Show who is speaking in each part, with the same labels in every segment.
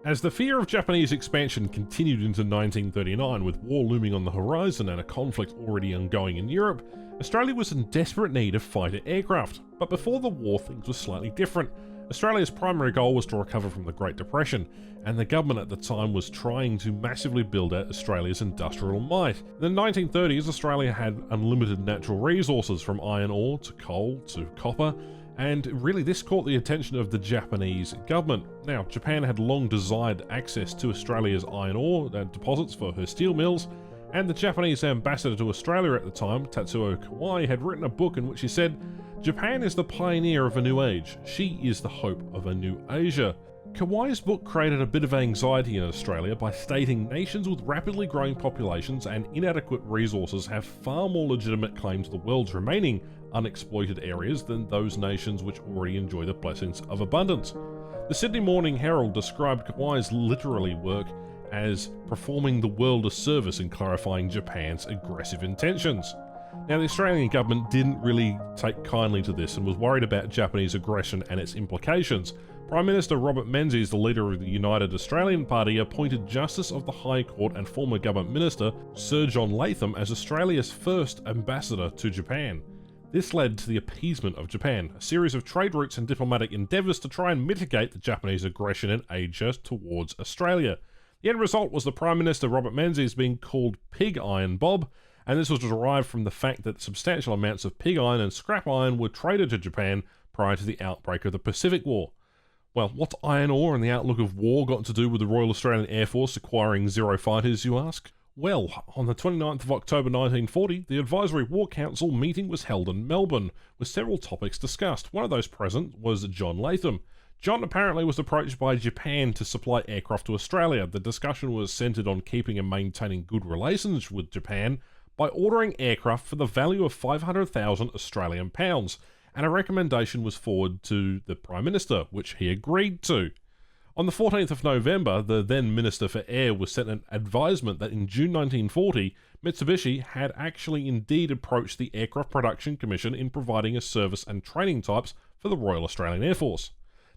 Speaker 1: As the fear of Japanese expansion continued into 1939, with war looming on the horizon and a conflict already ongoing in Europe, Australia was in desperate need of fighter aircraft. But before the war, things were slightly different. Australia's primary goal was to recover from the Great Depression, and the government at the time was trying to massively build out Australia's industrial might. In the 1930s, Australia had unlimited natural resources, from iron ore to coal to copper, and really this caught the attention of the Japanese government. Now, Japan had long desired access to Australia's iron ore deposits for her steel mills, and the Japanese ambassador to Australia at the time, Tatsuo Kawai, had written a book in which he said, "Japan is the pioneer of a new age. She is the hope of a new Asia." Kawai's book created a bit of anxiety in Australia by stating nations with rapidly growing populations and inadequate resources have far more legitimate claim to the world's remaining unexploited areas than those nations which already enjoy the blessings of abundance. The Sydney Morning Herald described Kawai's literary work as performing the world a service in clarifying Japan's aggressive intentions. Now, the Australian government didn't really take kindly to this and was worried about Japanese aggression and its implications. Prime Minister Robert Menzies, the leader of the United Australian Party, appointed Justice of the High Court and former Government Minister Sir John Latham as Australia's first ambassador to Japan. This led to the appeasement of Japan, a series of trade routes and diplomatic endeavours to try and mitigate the Japanese aggression in Asia towards Australia. The end result was the Prime Minister Robert Menzies being called Pig Iron Bob, and this was derived from the fact that substantial amounts of pig iron and scrap iron were traded to Japan prior to the outbreak of the Pacific War. Well, what's iron ore and the outlook of war got to do with the Royal Australian Air Force acquiring Zero fighters, you ask? Well, on the 29th of October 1940, the Advisory War Council meeting was held in Melbourne, with several topics discussed. One of those present was John Latham. John apparently was approached by Japan to supply aircraft to Australia. The discussion was centred on keeping and maintaining good relations with Japan by ordering aircraft for the value of 500,000 Australian pounds, and a recommendation was forwarded to the Prime Minister, which he agreed to. On the 14th of November, the then Minister for Air was sent an advisement that in June 1940, Mitsubishi had actually indeed approached the Aircraft Production Commission in providing a service and training types for the Royal Australian Air Force.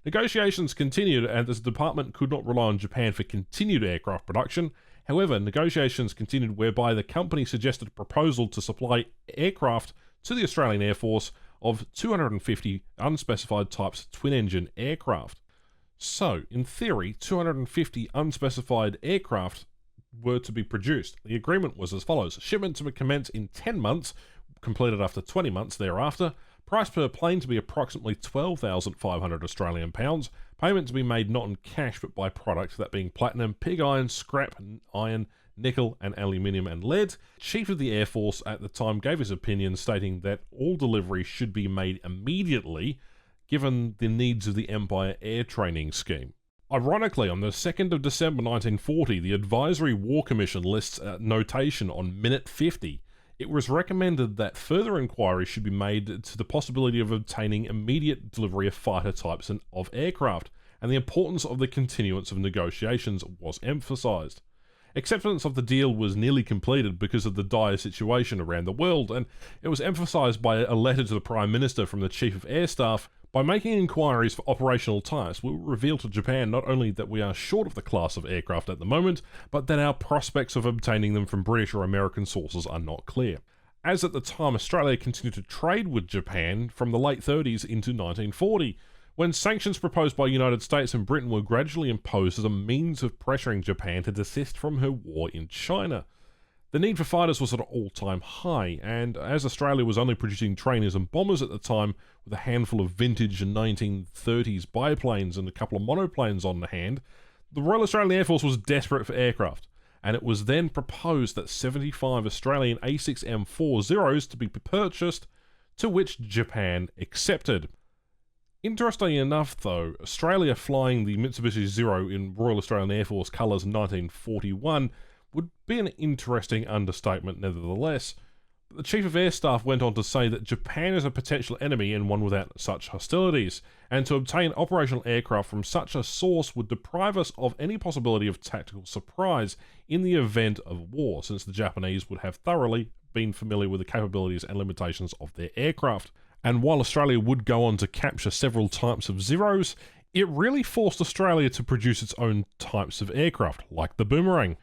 Speaker 1: Negotiations continued, and as the department could not rely on Japan for continued aircraft production. However, negotiations continued whereby the company suggested a proposal to supply aircraft to the Australian Air Force of 250 unspecified types twin-engine aircraft. So, in theory, 250 unspecified aircraft were to be produced. The agreement was as follows: shipment to commence in 10 months, completed after 20 months thereafter, price per plane to be approximately 12,500 Australian pounds, payment to be made not in cash but by product, that being platinum, pig iron, scrap iron, nickel and aluminium and lead. Chief of the Air Force at the time gave his opinion, stating that all deliveries should be made immediately given the needs of the Empire Air Training Scheme. Ironically, on the 2nd of December 1940, the Advisory War Commission lists a notation on minute 50. It was recommended that further inquiry should be made to the possibility of obtaining immediate delivery of fighter types and of aircraft, and the importance of the continuance of negotiations was emphasised. Acceptance of the deal was nearly completed because of the dire situation around the world, and it was emphasised by a letter to the Prime Minister from the Chief of Air Staff. By making inquiries for operational types, we will reveal to Japan not only that we are short of the class of aircraft at the moment, but that our prospects of obtaining them from British or American sources are not clear. As at the time, Australia continued to trade with Japan from the late 30s into 1940, when sanctions proposed by the United States and Britain were gradually imposed as a means of pressuring Japan to desist from her war in China. The need for fighters was at an all-time high, and as Australia was only producing trainers and bombers at the time, with a handful of vintage 1930s biplanes and a couple of monoplanes on hand, the Royal Australian Air Force was desperate for aircraft, and it was then proposed that 75 Australian A6M40s to be purchased, to which Japan accepted. Interestingly enough, though, Australia flying the Mitsubishi Zero in Royal Australian Air Force colours in 1941 would be an interesting understatement nevertheless. The Chief of Air Staff went on to say that Japan is a potential enemy and one without such hostilities, and to obtain operational aircraft from such a source would deprive us of any possibility of tactical surprise in the event of war, since the Japanese would have thoroughly been familiar with the capabilities and limitations of their aircraft. And while Australia would go on to capture several types of Zeros, it really forced Australia to produce its own types of aircraft, like the Boomerang.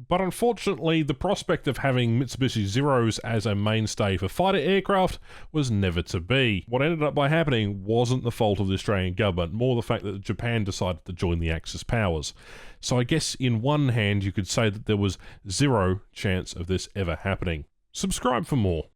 Speaker 1: But unfortunately, the prospect of having Mitsubishi Zeros as a mainstay for fighter aircraft was never to be. What ended up by happening wasn't the fault of the Australian government, more the fact that Japan decided to join the Axis powers. So I guess in one hand you could say that there was zero chance of this ever happening. Subscribe for more.